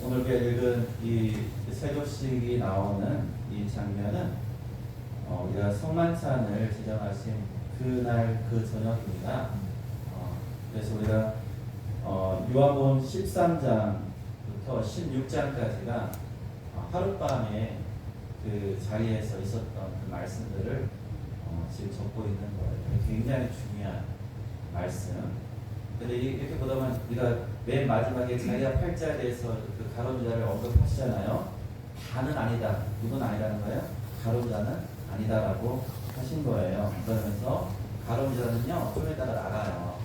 오늘 우리가 읽은 이 세조식이 나오는 이 장면은 우리가 성만찬을 제정하신 그날 그 저녁입니다. 그래서 우리가 요한복음 13장부터 16장까지가 하룻밤에 그 자리에서 있었던 그 말씀들을 지금 적고 있는 거예요. 굉장히 중요한 말씀. 근데 이렇게 보다 보면 우리가 맨 마지막에 자기가 8절에서 그 가론유다를 언급하시잖아요. 다는 아니다. 누군 아니라는 거예요? 가론유다는 아니다라고 하신 거예요. 그러면서 가론유다는요 좀 이따가 나가요.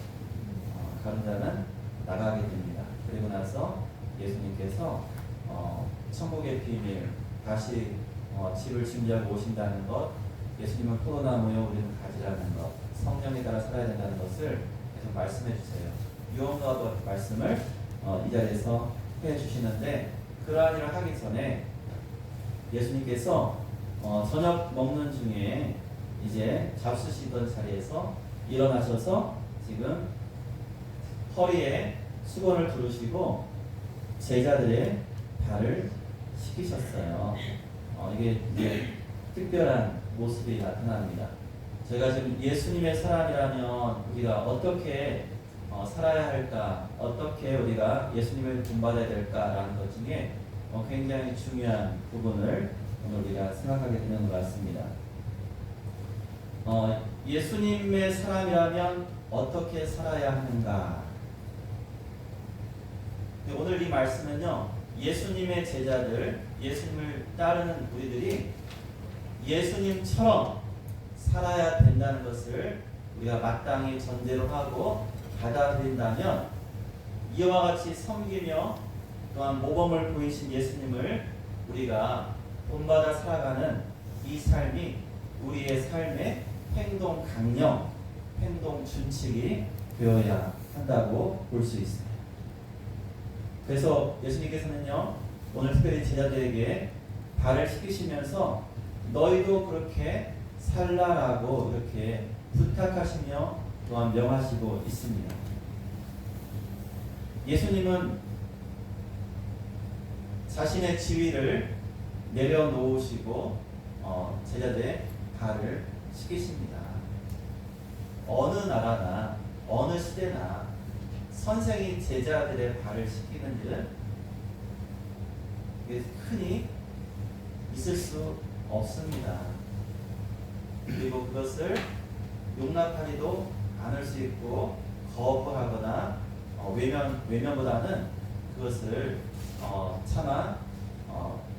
가론유다는 나가게 됩니다. 그리고 나서 예수님께서 천국의 비밀 다시 집을 짐지하고 오신다는 것, 예수님은 포도나무요 우리는 가지라는 것, 성령에 따라 살아야 된다는 것을 계속 말씀해 주세요. 유언과도 말씀을 이 자리에서 해 주시는데, 그러한 일을 하기 전에 예수님께서 저녁 먹는 중에 이제 잡수시던 자리에서 일어나셔서 지금 허리에 수건을 두르시고 제자들의 발을 씻기셨어요. 이게 이제 특별한 모습이 나타납니다. 저희가 지금 예수님의 사람이라면 우리가 어떻게 살아야 할까, 어떻게 우리가 예수님을 본받아야 될까라는 것 중에 굉장히 중요한 부분을 오늘 우리가 생각하게 되는 것 같습니다. 예수님의 사람이라면 어떻게 살아야 하는가? 오늘 이 말씀은요, 예수님의 제자들, 예수님을 따르는 우리들이 예수님처럼 살아야 된다는 것을 우리가 마땅히 전제로 하고 받아들인다면, 이와 같이 섬기며 또한 모범을 보이신 예수님을 우리가 본받아 살아가는 이 삶이 우리의 삶의 행동 강령, 행동 준칙이 되어야 한다고 볼 수 있습니다. 그래서 예수님께서는요 오늘 특별히 제자들에게 발을 씻기시면서 너희도 그렇게 살라라고 이렇게 부탁하시며 또한 명하시고 있습니다. 예수님은 자신의 지위를 내려놓으시고 제자들의 발을 씻기십니다. 어느 나라나 어느 시대나 선생이 제자들의 발을 씻기는 일은 흔히 있을 수 없습니다. 그리고 그것을 용납하지도 않을 수 있고 거부하거나 외면보다는 그것을 차마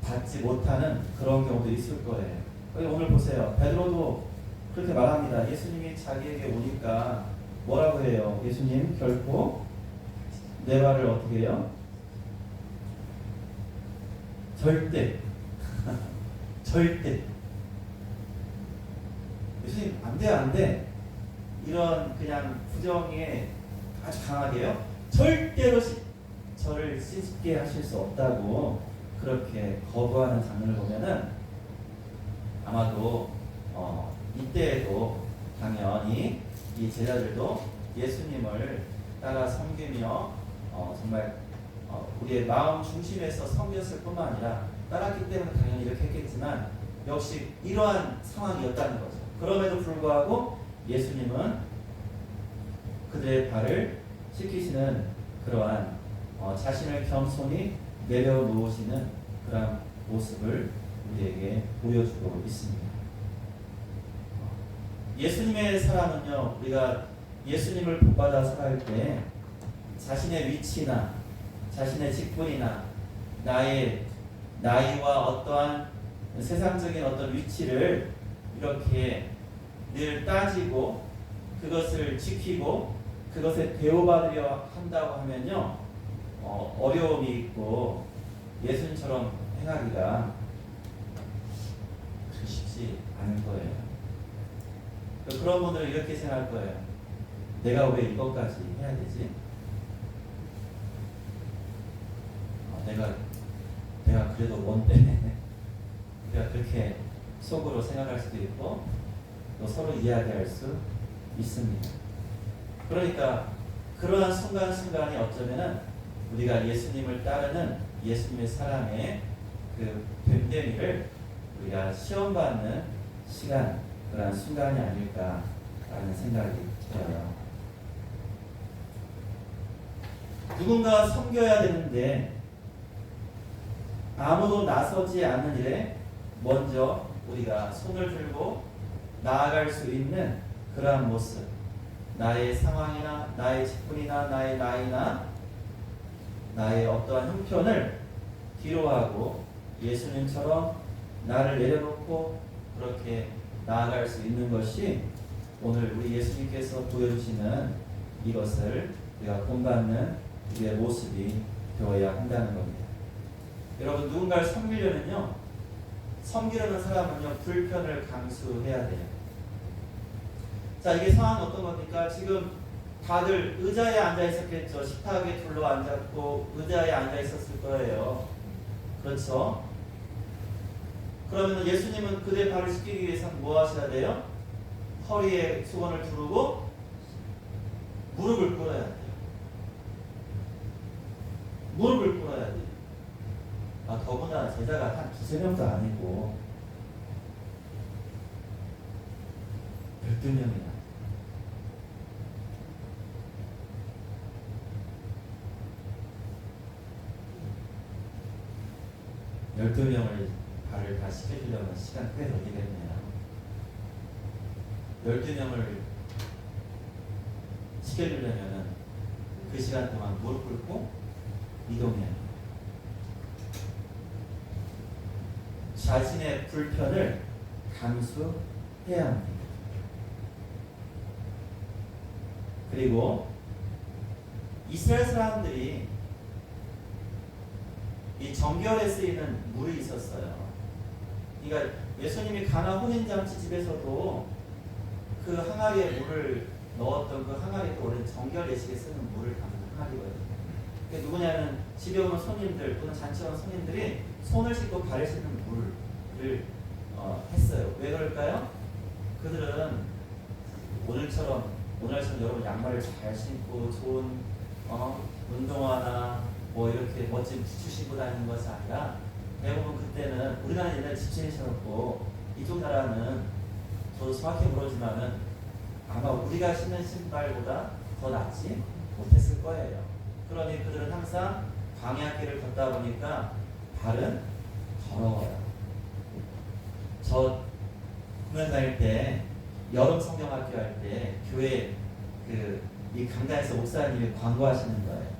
받지 못하는 그런 경우도 있을 거예요. 오늘 보세요. 베드로도 그렇게 말합니다. 예수님이 자기에게 오니까 뭐라고 해요? 예수님 결코 내 발을 어떻게 해요? 절대 절대 예수님 안돼 이런 그냥 부정에 아주 강하게요 절대로 저를 씻게 하실 수 없다고 그렇게 거부하는 장면을 보면은 아마도 이때에도 당연히 이 제자들도 예수님을 따라 섬기며 정말 우리의 마음 중심에서 섬겼을 뿐만 아니라 따랐기 때문에 당연히 이렇게 했겠지만 역시 이러한 상황이었다는 거죠. 그럼에도 불구하고 예수님은 그들의 발을 씻기시는 그러한 자신을 겸손히 내려놓으시는 그러한 모습을 우리에게 보여주고 있습니다. 예수님의 사람은요, 우리가 예수님을 본받아 살아갈 때 자신의 위치나 자신의 직분이나 나의 나이와 어떠한 세상적인 어떤 위치를 이렇게 늘 따지고 그것을 지키고 그것에 대우받으려 한다고 하면요 어려움이 있고 예수님처럼 행하기가 쉽지 않을 거예요. 그런 분들은 이렇게 생각할 거예요. 내가 왜 이것까지 해야 되지? 내가 그래도 뭔데 내가 그렇게 속으로 생각할 수도 있고 또 서로 이야기할 수 있습니다. 그러니까 그러한 순간순간이 어쩌면은 우리가 예수님을 따르는 예수님의 사랑의 그 됨됨이를 우리가 시험받는 시간, 그런 순간이 아닐까라는 생각이 들어요. 누군가 섬겨야 되는데 아무도 나서지 않는 일에 먼저 우리가 손을 들고 나아갈 수 있는 그러한 모습, 나의 상황이나 나의 직분이나 나의 나이나 나의 어떠한 형편을 뒤로하고 예수님처럼 나를 내려놓고 그렇게 나아갈 수 있는 것이 오늘 우리 예수님께서 보여주시는 이것을 우리가 본받는 우리의 모습이 되어야 한다는 겁니다. 여러분, 누군가를 섬기려면요, 섬기려는 사람은요, 불편을 감수해야 돼요. 자, 이게 상황은 어떤 겁니까? 지금 다들 의자에 앉아 있었겠죠. 식탁에 둘러 앉았고 의자에 앉아 있었을 거예요. 그렇죠? 그러면 예수님은 그들의 발을 씻기기 위해서는 뭐 하셔야 돼요? 허리에 수건을 두르고 무릎을 꿇어야 돼요. 무릎을 꿇어야 돼요. 더구나 제자가 한 2-3명도 아니고 12명이나. 열두 명을 발을 다 씻겨주려면 시간 꽤 걸리겠네요. 12명을 씻겨주려면 그 시간 동안 무릎 꿇고 이동해야 해요. 자신의 불편을 감수해야 합니다. 그리고 이스라엘 사람들이 이 정결에 쓰이는 물이 있었어요. 그러니까 예수님이 가나 혼인잔치 집에서도 그 항아리에 물을 넣었던 그 항아리도 원래 정결 예식에 쓰는 물을 담는 항아리거든요. 그게 누구냐면 집에 오는 손님들 또는 잔치에 오는 손님들이 손을 씻고 발을 씻는 물을 했어요. 왜 그럴까요? 그들은 오늘처럼 여러분 양말을 잘 신고 좋은 운동화나 뭐 이렇게 멋진 부츠 신고 다니는 것이 아니라 대부분 그때는 우리나라는 옛날에 집신이 신었고 이쪽 나라는 저도 정확히 모르지만은 아마 우리가 신는 신발보다 더 낫지 못했을 거예요. 그러니 그들은 항상 광야길을 걷다 보니까 발은 더러워요. 저 공연 다닐 때 여름 성경학교 할 때 교회 이 강단에서 목사님이 광고하시는 거예요.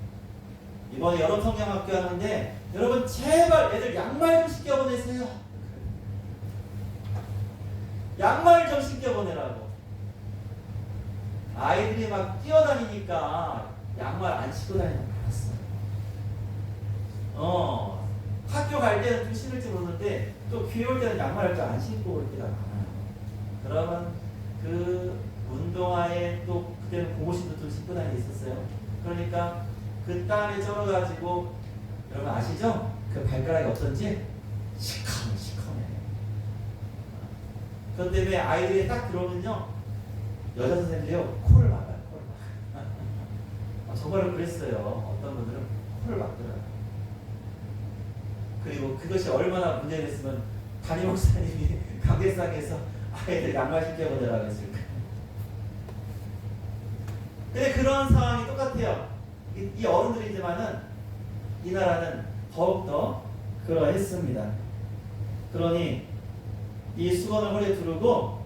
이번에 여름 성경학교 하는데 여러분 제발 애들 양말 좀 신겨 보내세요. 양말 좀 신겨 보내라고. 아이들이 막 뛰어다니니까 양말 안 신고 다니는 거 봤어요. 학교 갈 때는 좀 신을지 모르는데 또 교회 올 때는 양말을 좀 안 신고 올 때가 많아요. 그러면 그 운동화에 또 그때는 고무신도 좀 신고 다니고 있었어요. 그러니까 그 땀에 쩔어가지고 여러분 아시죠? 그 발가락이 어떤지 시커매. 그것 때문에 아이들이 딱 들어오면요 여자 선생님들이요 코를 막아요. 정말로 그랬어요. 어떤 분들은 코를 막더라고요. 그리고 그것이 얼마나 문제됐으면 담임 목사님이 강대상에서 아이들 양말 신겨보내라고 했을까. 근데 그런 상황이 똑같아요. 이 어른들이지만은 이 나라는 더욱더 그러했습니다. 그러니 이 수건을 허리에 두르고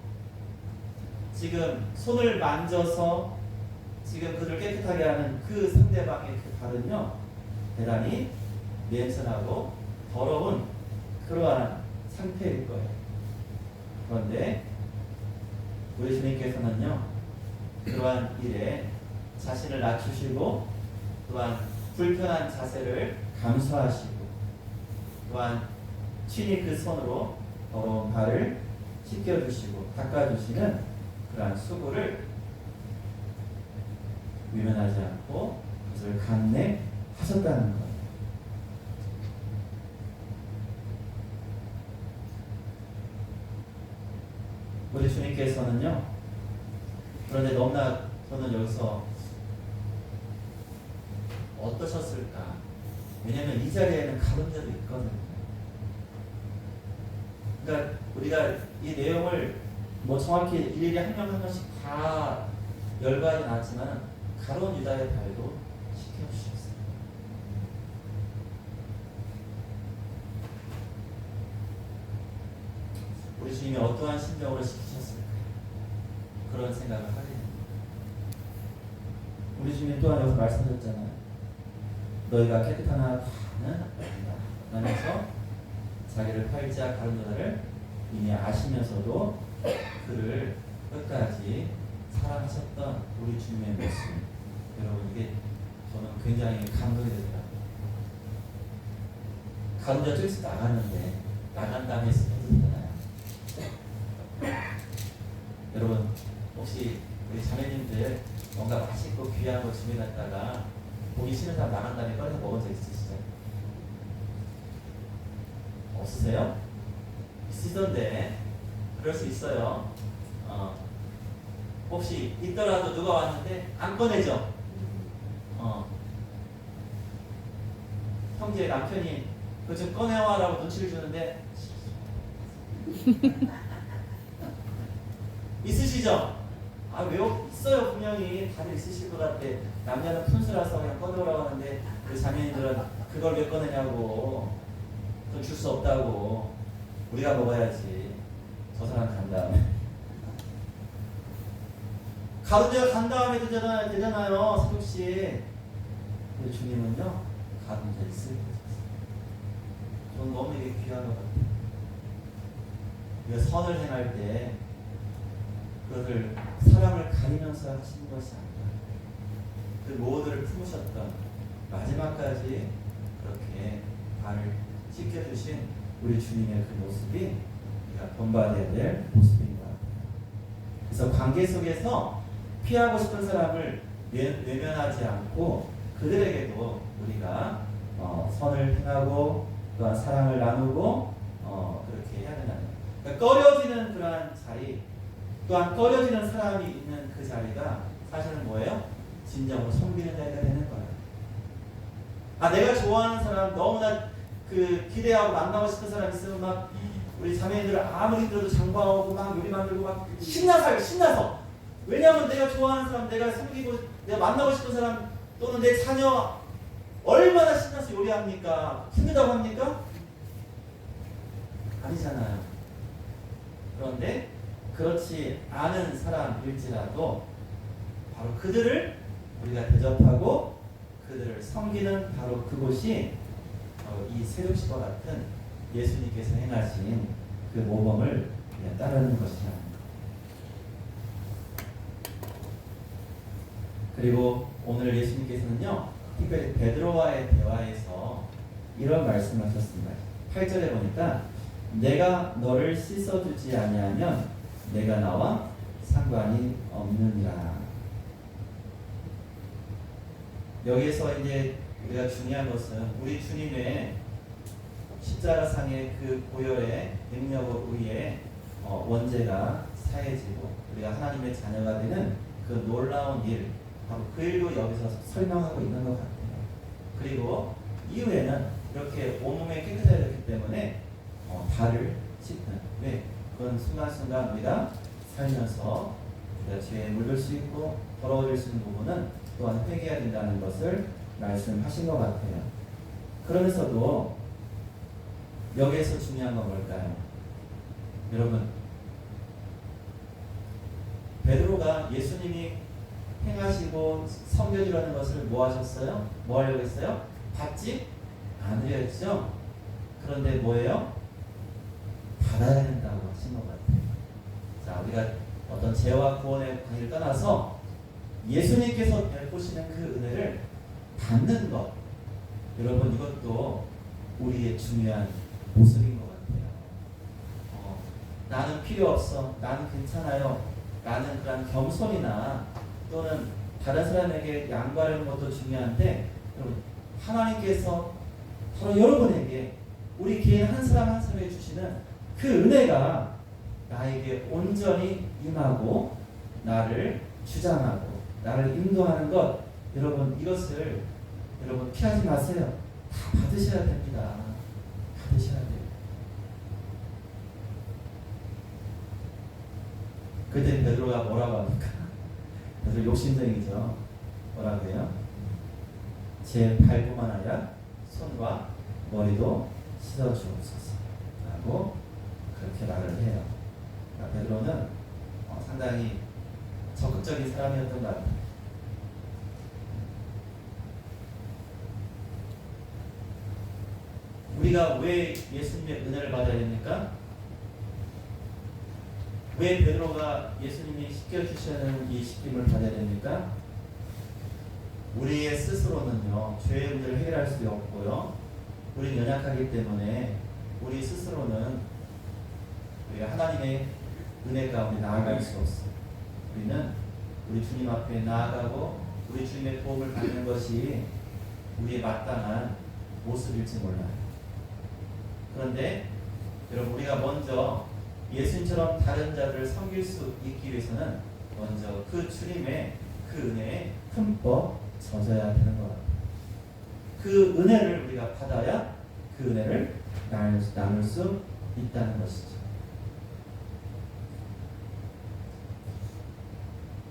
지금 손을 만져서 지금 그들을 깨끗하게 하는 그 상대방의 그 발은요 대단히 냄새나고 더러운 그러한 상태일 거예요. 그런데 우리 주님께서는요 그러한 일에 자신을 낮추시고 또한 불편한 자세를 감수하시고 또한 친히 그 손으로 더러운 발을 씻겨주시고 닦아주시는 그러한 수고를 위면하지 않고 그것을 감내하셨다는 것. 우리 주님께서는요 그런데 너무나 저는 여기서 어떠셨을까? 왜냐하면 이 자리에는 가본 자도 있거든요. 그러니까 우리가 이 내용을 뭐 정확히 일일이 한 명 한 명씩 다 열거하진 않았지만 가론 유다의 발도 시켜주셨어요. 우리 주님이 어떠한 심정으로 시키셨을까? 그런 생각을 하게 됩니다. 우리 주님 또한 여기서 말씀하셨잖아요. 너희가 깨끗하나 다는 아니다 라면서 자기를 팔자 가룟 유다를 이미 아시면서도 그를 끝까지 사랑하셨던 우리 주님의 모습, 여러분 이게 저는 굉장히 감동이 되더라고요. 가룟 유다 쪽에서 나갔는데 나간 다음에 스포츠잖아요. 여러분 혹시 우리 자매님들 뭔가 맛있고 귀한 거 준비했다가 보기 싫은 사람 나간 다음에 꺼내서 먹은 적 있으시죠? 없으세요? 있으시던데 그럴 수 있어요. 혹시 있더라도 누가 왔는데 안 꺼내죠? 형제 남편이 그거 좀 꺼내와라고 눈치를 주는데 있으시죠? 아 왜요? 있어요. 분명히 다들 있으실 것 같아. 남자는 푼수라서 그냥 꺼내오라고 하는데 그 자매님들은 그걸 왜 꺼내냐고, 좀 줄 수 없다고, 우리가 먹어야지. 저 사람 간 다음에 가룟유다 간 다음에 되잖아요. 새벽시. 근데 주님은요 가룟유다 있을 때 저는 너무 이게 귀한 것 같아요. 우리가 선을 행할 때 그것을 사람을 가리면서 하시는 것이 아니라 그 모두를 품으셨던 마지막까지 그렇게 발을 씻겨주신 우리 주님의 그 모습이 우리가 본받아야 될 모습인 것 같아요. 그래서 관계 속에서 피하고 싶은 사람을 외면하지 않고 그들에게도 우리가 선을 행하고 또한 사랑을 나누고 그렇게 해야 된다는 거예요. 그러니까 꺼려지는 그러한 자리, 또한 꺼려지는 사람이 있는 그 자리가 사실은 뭐예요? 진정으로 섬기는 자리가 되는 거예요. 아 내가 좋아하는 사람, 너무나 그 기대하고 만나고 싶은 사람 있으면 막 우리 자매님들 아무리 힘들어도 장구하고 막 요리 만들고 막 신나서. 왜냐하면 내가 좋아하는 사람, 내가 섬기고 내가 만나고 싶은 사람 또는 내 자녀 얼마나 신나서 요리합니까? 힘들다고 합니까? 아니잖아요. 그런데 그렇지 않은 사람일지라도 바로 그들을 우리가 대접하고 그들을 섬기는 바로 그곳이 이 새벽시와 같은 예수님께서 행하신 그 모범을 따르는 것이야. 그리고 오늘 예수님께서는요 특별히 베드로와의 대화에서 이런 말씀을 하셨습니다. 8절에 보니까 내가 너를 씻어주지 아니하면 내가 나와 상관이 없느니라. 여기에서 이제 우리가 중요한 것은 우리 주님의 십자가상의 그 보혈의 능력으로 의해 원죄가 사해지고 우리가 하나님의 자녀가 되는 그 놀라운 일, 바로 그 일로 여기서 설명하고 있는 것 같아요. 그리고 이후에는 이렇게 온몸에 깨끗해야 되기 때문에 발을 씻는, 왜? 그건 순간순간 우리가 살면서 우리가 죄에 물들 수 있고 더러워질 수 있는 부분은 또한 회개해야 된다는 것을 말씀하신 것 같아요. 그러면서도 여기에서 중요한 건 뭘까요? 여러분, 베드로가 예수님이 행하시고 섬겨주라는 것을 뭐 하셨어요? 뭐 하려고 했어요? 받지 않으려 했죠? 그런데 뭐예요? 받아야 된다고 하신 것 같아요. 자, 우리가 어떤 죄와 구원의 관계를 떠나서 예수님께서 베푸시는 그 은혜를 받는 것, 여러분 이것도 우리의 중요한 모습인 것 같아요. 나는 필요 없어, 나는 괜찮아요, 나는 그런 겸손이나 또는 다른 사람에게 양보하는 것도 중요한데, 여러분 하나님께서 바로 여러분에게 우리 개인 한 사람 한 사람에게 주시는 그 은혜가 나에게 온전히 임하고 나를 주장하고 나를 인도하는 것, 여러분 이것을 여러분 피하지 마세요. 다 받으셔야 됩니다. 받으셔야 돼요. 그때 베드로가 뭐라고 합니까? 베드로 욕심쟁이죠. 뭐라고 해요? 제 발뿐만 아니라 손과 머리도 씻어주옵소서 라고 그렇게 말을 해요. 그러니까 베드로는 상당히 적극적인 사람이었던 것 같아요. 우리가 왜 예수님의 은혜를 받아야 됩니까? 왜 베드로가 예수님이 시켜주시는 이 시킴을 받아야 됩니까? 우리의 스스로는요, 죄의 문제를 해결할 수 없고요. 우리는 연약하기 때문에 우리 스스로는 우리가 하나님의 은혜 가운데 나아갈 수 없어요. 우리는 우리 주님 앞에 나아가고 우리 주님의 도움을 받는 것이 우리의 마땅한 모습일지 몰라요. 그런데 여러분, 우리가 먼저 예수님처럼 다른 자들을 섬길 수 있기 위해서는 먼저 그 주님의 그 은혜에 흠뻑 젖어야 되는 것 같아요. 그 은혜를 우리가 받아야 그 은혜를 나눌 수 있다는 것이죠.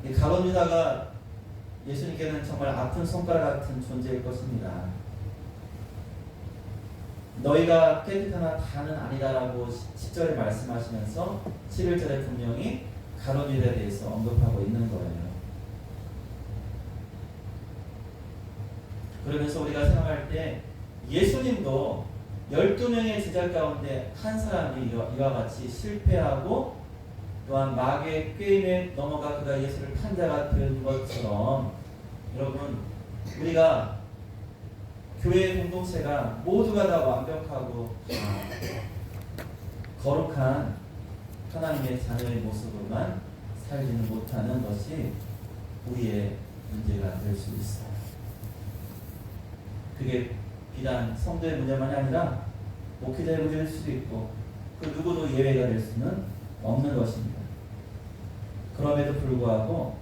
이 가룟 유다가 예수님께는 정말 아픈 손가락 같은 존재일 것입니다. 너희가 깨끗하나 다는 아니다라고 10절에 말씀하시면서 11절에 분명히 가룟 유다에 대해서 언급하고 있는 거예요. 그러면서 우리가 생각할 때 예수님도 12명의 제자 가운데 한 사람이 이와 같이 실패하고 또한 마귀의 꾀임에 넘어가 그가 예수를 탄 자가 된 것처럼, 여러분, 우리가 교회 공동체가 모두가 다 완벽하고 거룩한 하나님의 자녀의 모습으로만 살지는 못하는 것이 우리의 문제가 될 수 있어요. 그게 비단 성도의 문제만이 아니라 목회자의 문제일 수도 있고 그 누구도 예외가 될 수는 없는 것입니다. 그럼에도 불구하고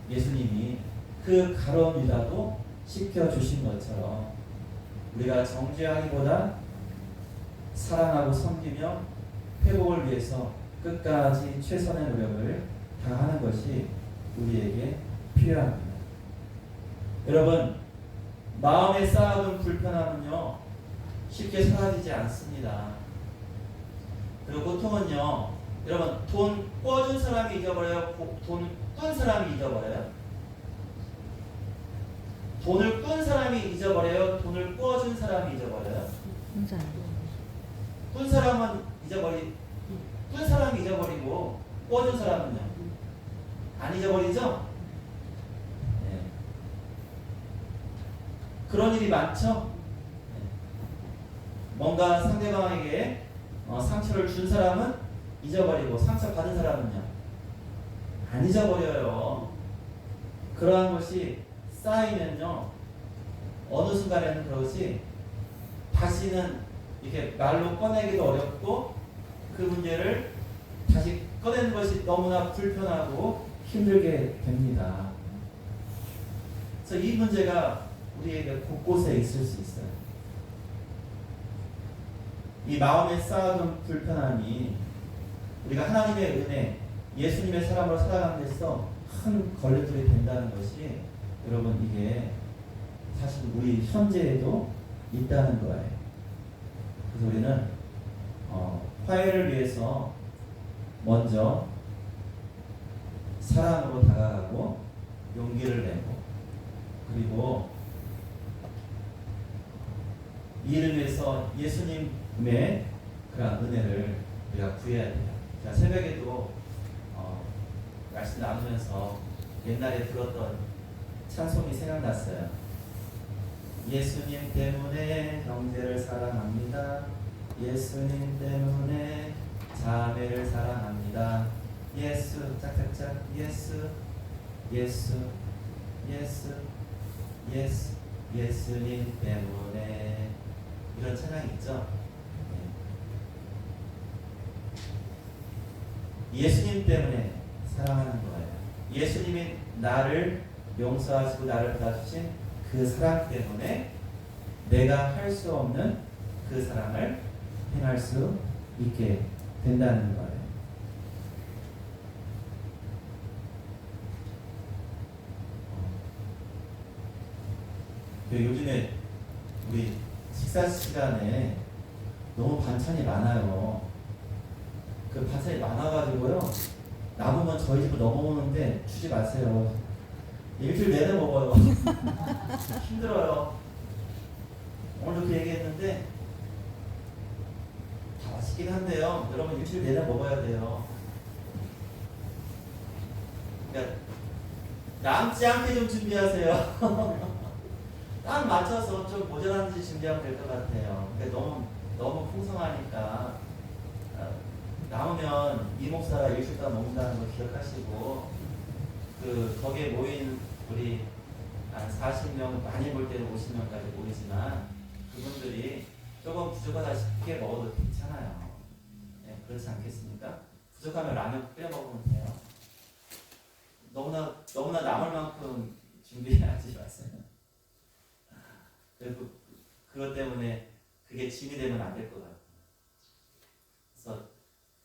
예수님이 그 가룟 유다도 시켜주신 것처럼 우리가 정죄하기보다 사랑하고 섬기며 회복을 위해서 끝까지 최선의 노력을 다하는 것이 우리에게 필요합니다. 여러분, 마음에 쌓아둔 불편함은요 쉽게 사라지지 않습니다. 그리고 보통은요, 여러분, 돈 꿔준 사람이 잊어버려요? 돈 꾼 사람이 잊어버려요? 돈을 꾼 사람이 잊어버려요? 돈을 꿔준 사람이 잊어버려요? 꾼 사람은 꾼 사람이 잊어버리고 꿔준 사람은요? 안 잊어버리죠? 네. 그런 일이 많죠? 네. 뭔가 상대방에게 상처를 준 사람은 잊어버리고 상처 받은 사람은요? 안 잊어버려요. 그러한 것이 쌓이면요, 어느 순간에는 그것이 다시는 이렇게 말로 꺼내기도 어렵고 그 문제를 다시 꺼내는 것이 너무나 불편하고 힘들게 됩니다. 그래서 이 문제가 우리에게 곳곳에 있을 수 있어요. 이 마음에 쌓아둔 불편함이 우리가 하나님의 은혜, 예수님의 사람으로 살아가는 데서 큰 걸림돌이 된다는 것이, 여러분, 이게 사실 우리 현재에도 있다는 거예요. 그래서 우리는 화해를 위해서 먼저 사랑으로 다가가고 용기를 내고, 그리고 이를 위해서 예수님의 그런 은혜를 우리가 구해야 돼요. 자, 새벽에도 말씀 나누면서 옛날에 들었던 찬송이 생각났어요. 예수님 때문에 형제를 사랑합니다. 예수님 때문에 자매를 사랑합니다. 예수, 짝짝짝, 예수, 예수, 예수, 예수, 예수님 때문에, 이런 찬양이 있죠. 예수님 때문에 사랑하는 거예요. 예수님이 나를 용서하시고 나를 받아주신 그 사랑 때문에 내가 할 수 없는 그 사랑을 행할 수 있게 된다는 거예요. 요즘에 우리 식사 시간에 너무 반찬이 많아요. 그 반찬이 많아가지고요. 남으면 저희 집으로 넘어오는데 주지 마세요. 일주일 내내 먹어요. 힘들어요. 오늘도 그 얘기했는데 다 맛있긴 한데요. 여러분 일주일 내내 먹어야 돼요. 그러니까 남지 않게 좀 준비하세요. 딱 맞춰서 좀 모자란지 준비하면 될 것 같아요. 그러니까 너무 풍성하니까 남으면 이 목사가 일주일 동안 먹는다는 걸 기억하시고 거기에 모인 우리 한 40명, 많이 볼 때는 50명까지 모이지만 그분들이 조금 부족하다 싶게 먹어도 괜찮아요. 네, 그렇지 않겠습니까? 부족하면 라면 끓여 먹으면 돼요. 너무나 남을 만큼 준비하지 마세요. 그리고 그것 때문에 그게 짐이 되면 안 될 것 같아요. 그래서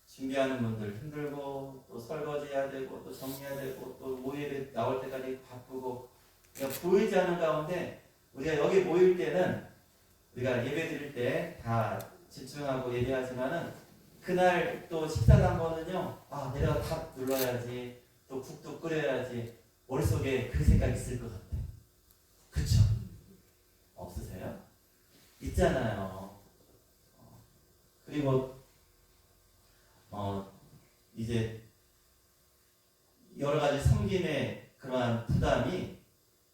준비하는 분들 힘들고 또 설거지해야 되고 또 정리해야 되고 또 모임에 나올 때까지 바쁘고 그러니까 보이지 않는 가운데 우리가 여기 모일 때는 우리가 예배 드릴 때 다 집중하고 예배하지만은 그날 또 식사 당번은요 내가 밥 눌러야지 또 국도 끓여야지 머릿속에 그 생각이 있을 것 같아. 그쵸? 없으세요? 있잖아요. 그리고 이제 여러 가지 섬김의 그러한 부담이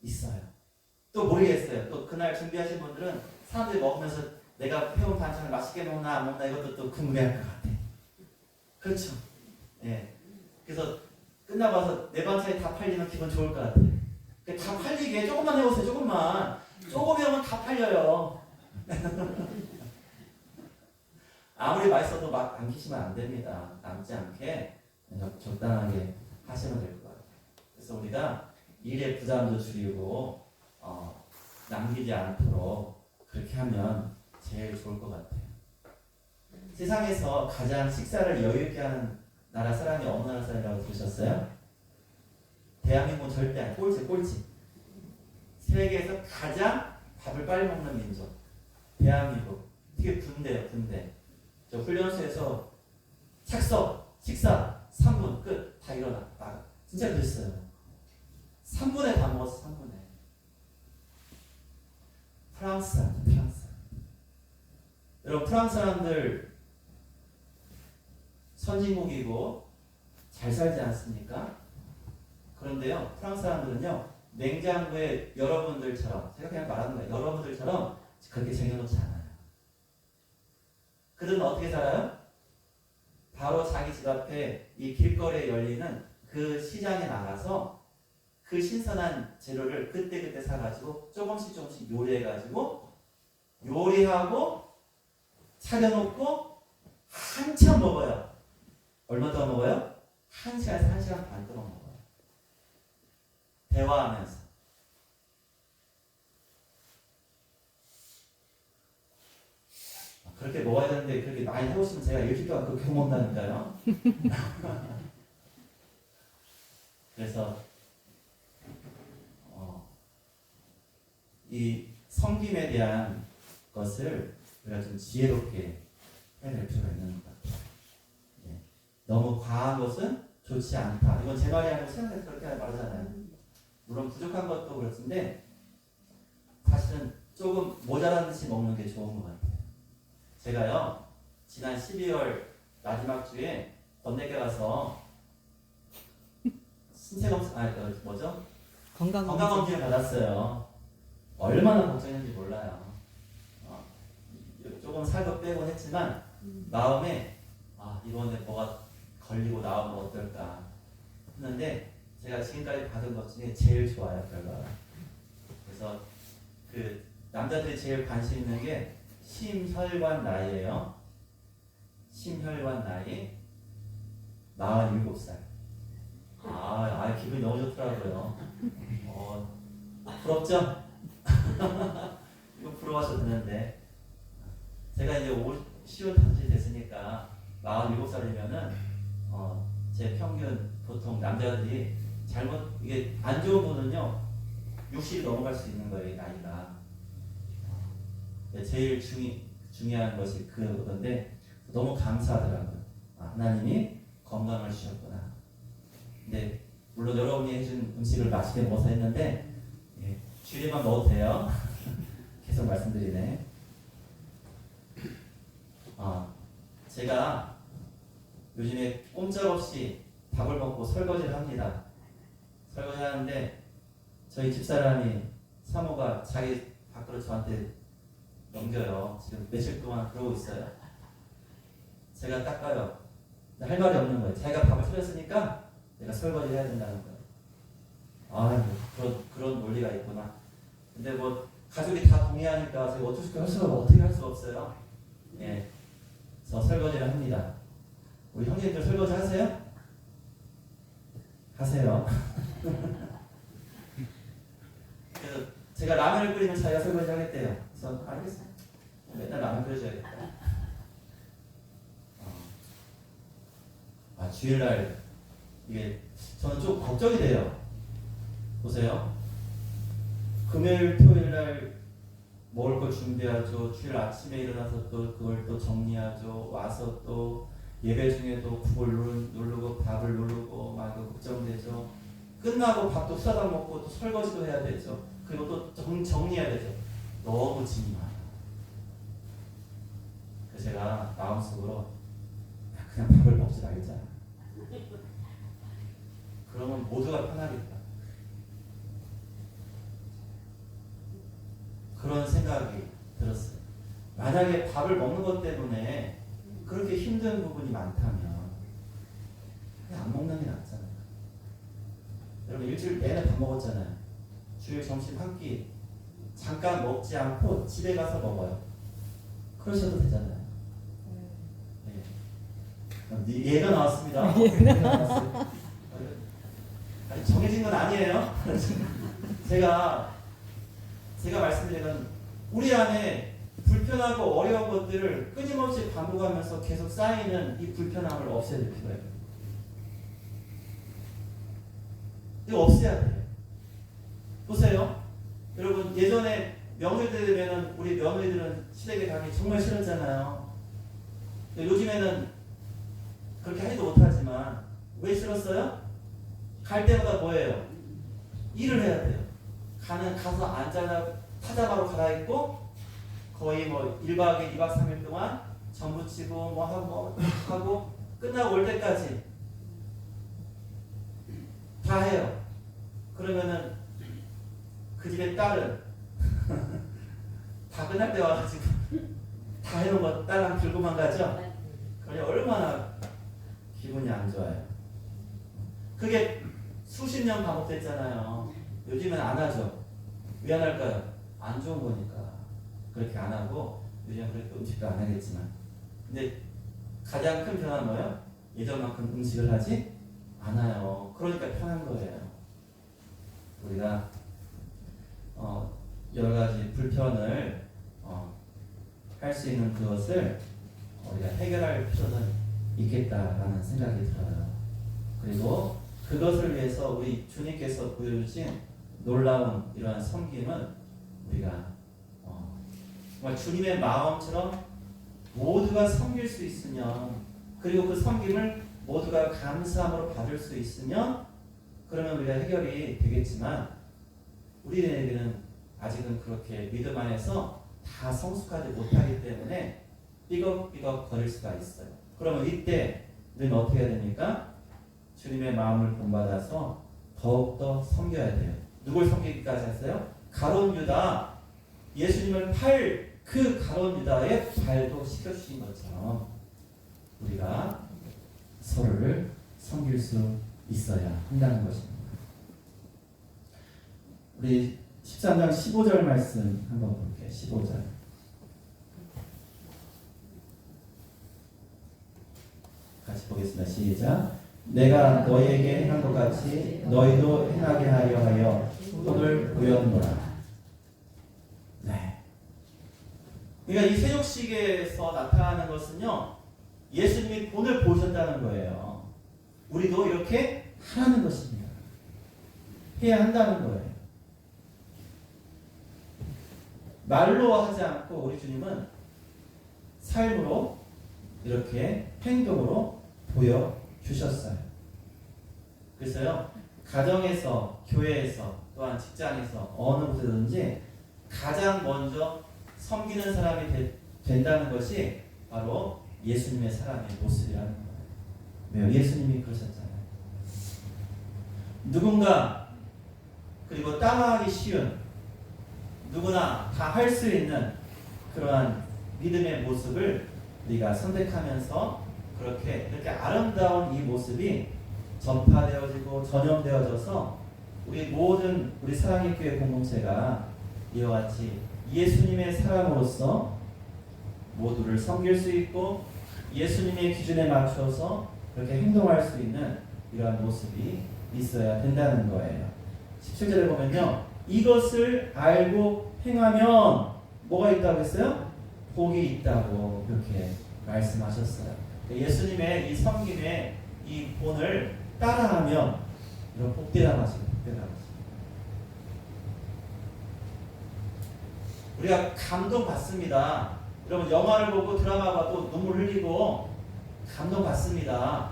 있어요. 또 모르겠어요. 또 그날 준비하신 분들은 사람들이 먹으면서 내가 해온 반찬을 맛있게 먹나 안 먹나 이것도 또 궁금해할 것 같아. 그렇죠? 예. 그래서 끝나고 와서 내 반찬이 다 팔리면 기분 좋을 것 같아. 다 팔리게 조금만 해보세요. 조금 해오면 다 팔려요. 아무리 맛있어도 막 남기시면 안 됩니다. 남지 않게 적당하게 하시면 될 것 같아요. 그래서 우리가 일의 부담도 줄이고 남기지 않도록 그렇게 하면 제일 좋을 것 같아요. 세상에서 가장 식사를 여유 있게 하는 나라 사람이 어느 나라 사람이라고 들으셨어요? 대한민국은 절대 아니에요. 꼴찌. 세계에서 가장 밥을 빨리 먹는 민족. 대한민국. 되게 군대예요, 군대. 저 훈련소에서 착석, 식사, 3분 끝. 다 일어나. 나가. 진짜 그랬어요. 3분에 다 먹었어, 3분에. 프랑스. 여러분, 프랑스 사람들 선진국이고 잘 살지 않습니까? 그런데요, 프랑스 사람들은요, 냉장고에 여러분들처럼, 제가 그냥 말하는 거예요. 여러분들처럼 그렇게 쟁여놓지 않아요. 그들은 어떻게 살아요? 바로 자기 집 앞에 이 길거리에 열리는 그 시장에 나가서 그 신선한 재료를 그때그때 사가지고 조금씩 요리해가지고 요리하고 차려놓고 한참 먹어요. 얼마 동안 먹어요? 1시간에서 1시간 반 동안 먹어요. 대화하면서. 그렇게 먹어야 되는데 그렇게 많이 해오시면 제가 일주일 동안 그렇게 먹는다니까요. 그래서 이 섬김에 대한 것을 우리가 좀 지혜롭게 해낼 필요가 있는 것 같아요. 예. 너무 과한 것은 좋지 않다. 이건 제 말이 아니고 세상에서 그렇게 말하잖아요. 물론 부족한 것도 그렇던데 사실은 조금 모자란 듯이 먹는 게 좋은 것 같아요. 제가요 지난 12월 마지막 주에 건네게 가서 건강검진을 받았어요. 얼마나 걱정했는지 몰라요. 조금 살도 빼곤 했지만 마음에 이번에 뭐가 걸리고 나오면 어떨까 했는데 제가 지금까지 받은 것 중에 제일 좋아요, 결과가. 그래서 그 남자들이 제일 관심 있는 게 심혈관 나이예요. 심혈관 나이 47살. 기분이 너무 좋더라고요. 부럽죠? 이거 부러워하셔도 되는데 제가 이제 55이 됐으니까 47살이면은 제 평균 보통 남자들이 잘못 이게 안 좋은 분은요 60이 넘어갈 수 있는 거예요 나이가. 제일 중요한 것이 그건데 너무 감사하더라고요. 하나님이 건강을 주셨구나. 근데 물론 여러분이 해준 음식을 맛있게 먹어서 했는데 주일에만 먹어도 돼요. 계속 말씀드리네. 제가 요즘에 꼼짝없이 밥을 먹고 설거지를 합니다. 설거지 하는데 저희 집사람이 사모가 자기 밥그릇 저한테 넘겨요. 지금 며칠 동안 그러고 있어요. 제가 닦아요. 할 말이 없는 거예요. 자기가 밥을 차렸으니까 내가 설거지 해야 된다는 거예요. 그런 논리가 있구나. 근데 뭐 가족이 다 동의하니까 제가 어떻게 할 수가 없어요. 그래서 설거지를 합니다. 우리 형제님들 설거지 하세요? 하세요. 그래서 제가 라면을 끓이면 자기가 설거지 하겠대요. 그래서 알겠어요. 맨날 라면 끓여줘야겠다. 주일날 이게 저는 좀 걱정이 돼요. 보세요. 금요일, 토요일날 먹을 걸 준비하죠. 주일 아침에 일어나서 또 그걸 또 정리하죠. 와서 또 예배 중에도 국을 누르고 밥을 누르고 막 걱정되죠. 끝나고 밥도 후다닥 먹고 또 설거지도 해야 되죠. 그리고 또 정리해야 되죠. 너무 짐이 많아요. 그래서 제가 마음속으로 그냥 밥을 먹지 말자. 그러면 모두가 편하겠다. 그런 생각이 들었어요. 만약에 밥을 먹는 것 때문에 그렇게 힘든 부분이 많다면 그냥 안 먹는 게 낫잖아요. 여러분 일주일 내내 밥 먹었잖아요. 주일 점심 한 끼 잠깐 먹지 않고 집에 가서 먹어요. 그러셔도 되잖아요. 얘가 나왔습니다. 얘가 나왔어요. 아니, 정해진 건 아니에요. 제가 말씀드린 건 우리 안에 불편하고 어려운 것들을 끊임없이 반복하면서 계속 쌓이는 이 불편함을 없애야 될 필요가 있어요. 이거 없애야 돼요. 보세요. 여러분 예전에 명절 때 되면 우리 며느리들은 시댁에 가기 정말 싫었잖아요. 요즘에는 그렇게 하지도 못하지만 왜 싫었어요? 갈 때마다 뭐예요? 일을 해야 돼요. 가서 앉아서 타자마로 갈아입고 거의 뭐 1박 2일, 2박 3일 동안 전 부치고 뭐 하고 끝나고 올 때까지 다 해요. 그러면은 그 집의 딸은 다 끝날 때 와가지고 다 해놓은 거 딸랑 들고만 가죠? 그러니 얼마나 기분이 안 좋아요. 그게 수십 년 반복됐잖아요. 요즘엔 안 하죠. 왜 안 할까요? 안 좋은 거니까 그렇게 안 하고 요즘 그렇게 음식도 안 하겠지만 근데 가장 큰 변화는 뭐예요? 예전만큼 음식을 하지 않아요. 그러니까 편한 거예요. 우리가 여러 가지 불편을 할 수 있는 그것을 우리가 해결할 필요는 있겠다라는 생각이 들어요. 그리고 그것을 위해서 우리 주님께서 보여주신 놀라운 이러한 섬김은 우리가 정말 주님의 마음처럼 모두가 섬길 수 있으면 그리고 그 섬김을 모두가 감사함으로 받을 수 있으면 그러면 우리가 해결이 되겠지만 우리에게는 아직은 그렇게 믿음 안에서 다 성숙하지 못하기 때문에 삐걱삐걱 거릴 수가 있어요. 그러면 이때 우리는 어떻게 해야 됩니까? 주님의 마음을 본받아서 더욱더 섬겨야 돼요. 누굴 섬기기까지 했어요? 가룟 유다, 예수님을 팔 그 가룟 유다의 발도 씻겨주신 것처럼 우리가 서로를 섬길 수 있어야 한다는 것입니다. 우리 13장 15절 말씀 한번 볼게요. 15절. 같이 보겠습니다. 시작. 내가 너희에게 행한 것 같이 너희도 행하게 하려 하여 손을 보였노라. 그러니까 이 세족식에서 나타나는 것은요, 예수님이 본을 보셨다는 거예요. 우리도 이렇게 하라는 것입니다. 해야 한다는 거예요. 말로 하지 않고 우리 주님은 삶으로 이렇게 행동으로 보여주셨어요. 그래서요, 가정에서, 교회에서, 또한 직장에서 어느 곳에든지 가장 먼저 섬기는 사람이 된다는 것이 바로 예수님의 사람의 모습이라는 거예요. 왜요? 예수님이 그러셨잖아요. 누군가, 그리고 따라하기 쉬운, 누구나 다 할 수 있는 그러한 믿음의 모습을 우리가 선택하면서 이렇게 아름다운 이 모습이 전파되어지고 전염되어져서 우리 사랑의 교회 공동체가 이와 같이 예수님의 사람으로서 모두를 섬길 수 있고 예수님의 기준에 맞춰서 그렇게 행동할 수 있는 이러한 모습이 있어야 된다는 거예요. 17절에 보면요, 이것을 알고 행하면 뭐가 있다고 했어요? 복이 있다고 그렇게 말씀하셨어요. 예수님의 이 섬김의 이 본을 따라하면 이런 복되다 마시고 복되다 마시고 우리가 감동 받습니다. 여러분 영화를 보고 드라마 봐도 눈물 흘리고 감동 받습니다.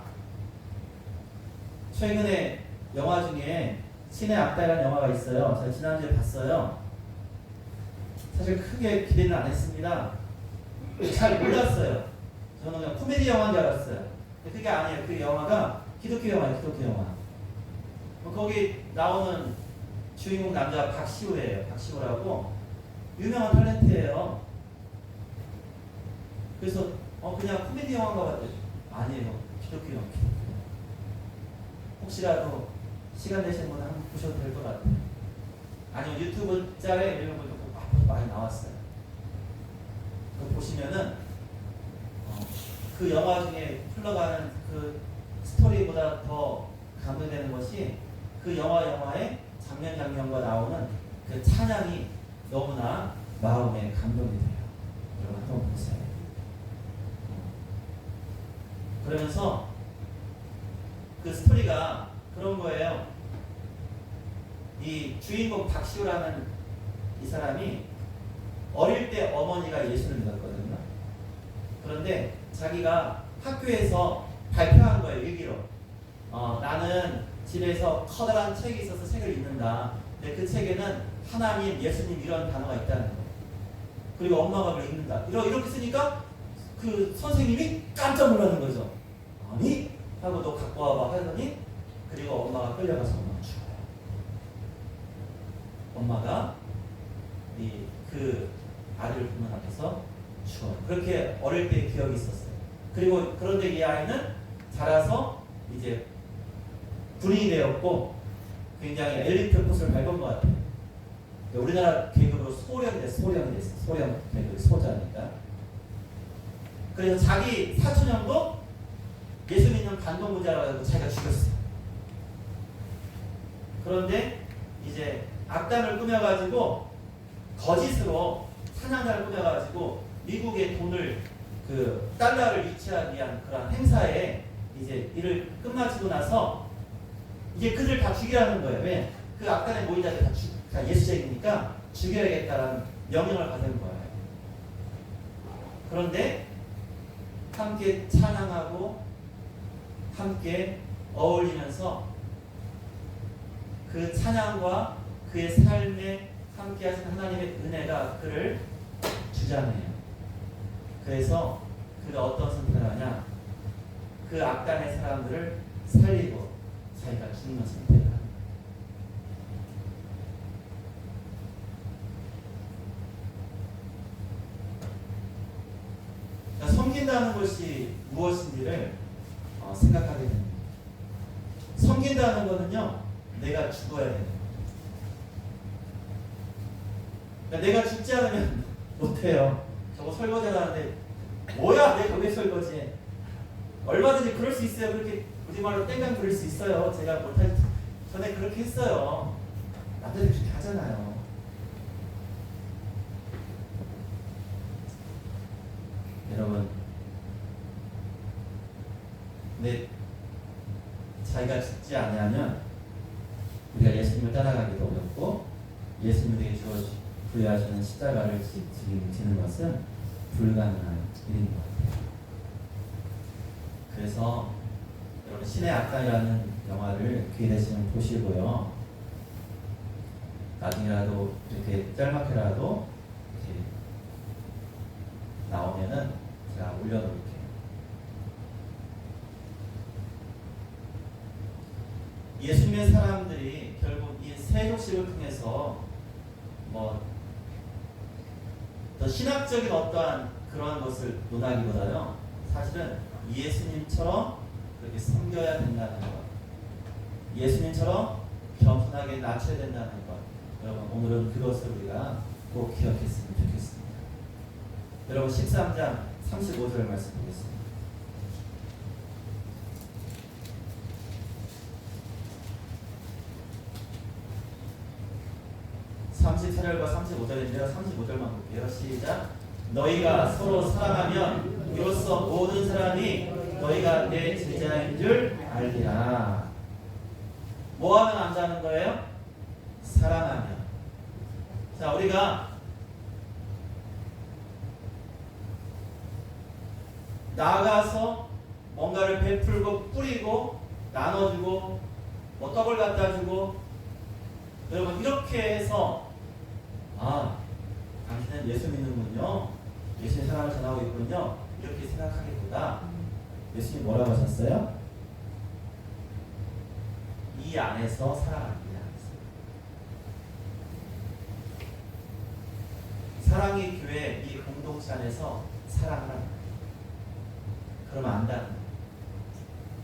최근에 영화 중에 신의 악다라는 영화가 있어요. 제가 지난주에 봤어요. 사실 크게 기대는 안 했습니다. 잘 몰랐어요. 저는 그냥 코미디 영화인 줄 알았어요. 근데 그게 아니에요. 그 영화가 기독교 영화예요. 기독교 영화. 거기 나오는 주인공 남자 박시우예요. 박시우라고 유명한 탤런트예요. 그래서 그냥 코미디 영화인가 봤더니 아니에요. 기독교 영화. 혹시라도 시간 되시는 분은 한번 보셔도 될 것 같아요. 아니면 유튜브 짤에 이런 것도 많이 나왔어요. 그거 보시면은 그 영화 중에 흘러가는 그 스토리보다 더 감동되는 것이 그 영화의 장면과 나오는 그 찬양이 너무나 마음에 감동이 돼요. 여러분 한번 보세요. 그러면서 그 스토리가 그런 거예요. 이 주인공 박시우라는 이 사람이 어릴 때 어머니가 예수를 믿었거든요. 그런데 자기가 학교에서 발표한 거예요. 일기로. 나는 집에서 커다란 책이 있어서 책을 읽는다. 근데 그 책에는 하나님, 예수님 이런 단어가 있다는 거예요. 그리고 엄마가 그걸 읽는다. 이렇게 쓰니까 그 선생님이 깜짝 놀라는 거죠. 아니? 하고 너 갖고 와봐 하더니 그리고 엄마가 끌려가서 엄마가 죽어요. 엄마가 그 아들 부모 앞에서 죽어요. 그렇게 어릴 때 기억이 있었어요. 그리고 그런데 이 아이는 자라서 이제 군인이 되었고 굉장히 엘리트 코스를 밟은 것 같아요. 우리나라 계급으로 소령이 됐어요. 소령 계급이 소자니까. 그래서 자기 사촌형도 예수 믿는 반동부자라고 해서 자기가 죽였어요. 그런데 이제 악단을 꾸며가지고 거짓으로 사냥단을 꾸며가지고 미국의 돈을 그 달러를 유치하기 위한 그런 행사에 이제 일을 끝마치고 나서 이제 그들 다 죽이라는 거예요. 왜? 그 악단에 모인 자들 다 예수쟁이니까 죽여야겠다라는 명령을 받은 거예요. 그런데 함께 찬양하고 함께 어울리면서 그 찬양과 그의 삶에 함께 하신 하나님의 은혜가 그를 주장해요. 그래서 그가 어떤 선택을 하냐? 그 악단의 사람들을 살리고 자기가 죽는 선택을 합니다. 그러니까 섬긴다는 것이 무엇인지를 생각하게 됩니다. 섬긴다는 것은요, 내가 죽어야 돼요. 그러니까 내가 죽지 않으면 못해요. 저거 설거지를 하는데 뭐야 내가 왜 설거지해? 얼마든지 그럴 수 있어요. 그렇게 우리말로 땡강 부릴 수 있어요. 제가 못할 전에 그렇게 했어요. 남자들이 그렇게 하잖아요. 자기가 죽지 아니하면 우리가 예수님을 따라가기도 어렵고 예수님에게 부여하시는 십자가를 지는 것은 불가능한 일인 것 같아요. 그래서 여러분 신의 악당이라는 영화를 기회 되시면 보시고요. 나중에라도 이렇게 짤막해라도 이렇게 나오면은 제가 올려놓을게요. 예수님의 사람들이 결국 이 세족식을 통해서 더 신학적인 어떠한 그러한 것을 논하기보다요, 사실은 예수님처럼 그렇게 섬겨야 된다는 것, 예수님처럼 겸손하게 낮춰야 된다는 것, 여러분 오늘은 그것을 우리가 꼭 기억했으면 좋겠습니다. 여러분 13장 35절 말씀 보겠습니다. 34절과 35절인데요. 35절만 볼게요. 시작. 너희가 서로 사랑하면 이로써 모든 사람이 너희가 내 제자인 줄 알리라. 뭐하면 안다는 거예요? 사랑하면. 자, 우리가 나가서 뭔가를 베풀고 뿌리고 나눠주고 떡을 갖다 주고, 여러분 이렇게 해서 당신은 예수 믿는군요, 예수님 사랑을 전하고 있군요, 이렇게 생각하기보다 예수님 뭐라고 하셨어요? 이 안에서 사랑합니다. 사랑의 교회 이 공동체 안에서 사랑하라. 그러면 안다는 거예요.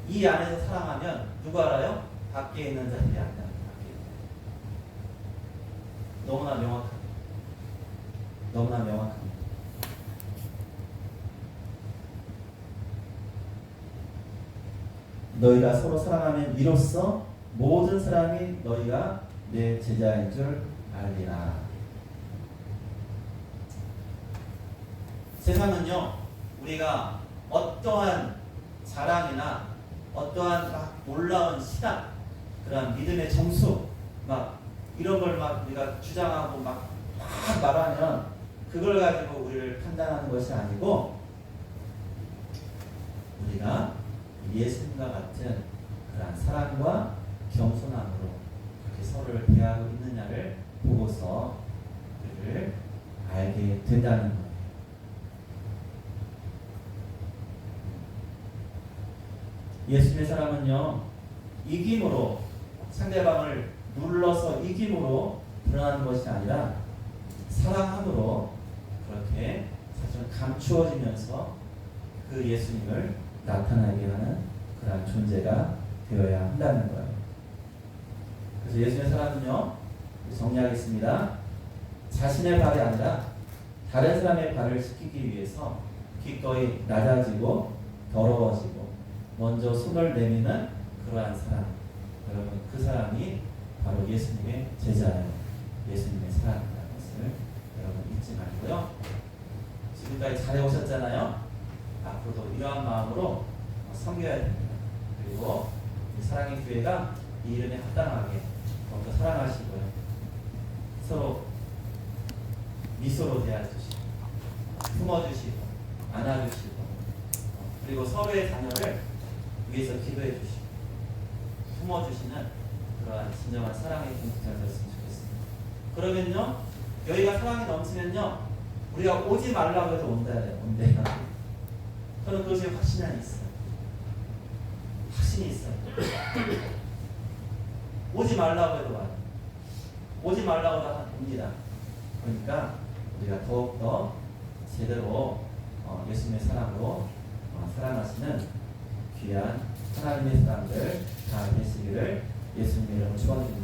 이 안에서 사랑하면 누가 알아요? 밖에 있는 자들이 안다는 거예요. 너무나 명확합니다. 너무나 명확합니다. 너희가 서로 사랑하면 이로써 모든 사람이 너희가 내 제자인 줄 알리라. 세상은요, 우리가 어떠한 자랑이나 어떠한 막 놀라운 신앙, 그런 믿음의 점수, 막 이런 걸 막 우리가 주장하고 막 말하면 그걸 가지고 우리를 판단하는 것이 아니고, 우리가 예수님과 같은 그런 사랑과 겸손함으로 그렇게 서로를 대하고 있느냐를 보고서 그를 알게 된다는 거예요. 예수님의 사랑은요, 이김으로, 상대방을 눌러서 이김으로 드러나는 것이 아니라 사랑함으로 그렇게 사실은 감추어지면서 그 예수님을 나타나게 하는 그런 존재가 되어야 한다는 거예요. 그래서 예수님의 사랑은요, 정리하겠습니다. 자신의 발이 아니라 다른 사람의 발을 씻기기 위해서 기꺼이 낮아지고 더러워지고 먼저 손을 내미는 그러한 사람, 여러분 그 사람이 바로 예수님의 제자예요. 예수님의 사랑이라는 것을 여러분 잊지 말고요. 지금까지 잘해오셨잖아요. 앞으로도 이러한 마음으로 섬겨야 됩니다. 그리고 이 사랑의 교회가 이 이름에 합당하게 더욱더 사랑하시고요, 서로 미소로 대해주시고 품어주시고 안아주시고, 그리고 서로의 자녀를 위해서 기도해 주시고 품어주시는 그러한 진정한 사랑의 공동체가 되었으면 좋겠습니다. 그러면요, 여기가 사랑이 넘치면요, 우리가 오지 말라고 해도 온대요. 저는 그것에 확신이 있어요. 확신이 있어요. 오지 말라고 해도 와요. 오지 말라고 해도 옵니다. 그러니까 우리가 더욱더 제대로 예수님의 사랑으로 사랑하시는 귀한 하나님의 사람들 다 되시기를 예수님의 이름으로 축원드립니다.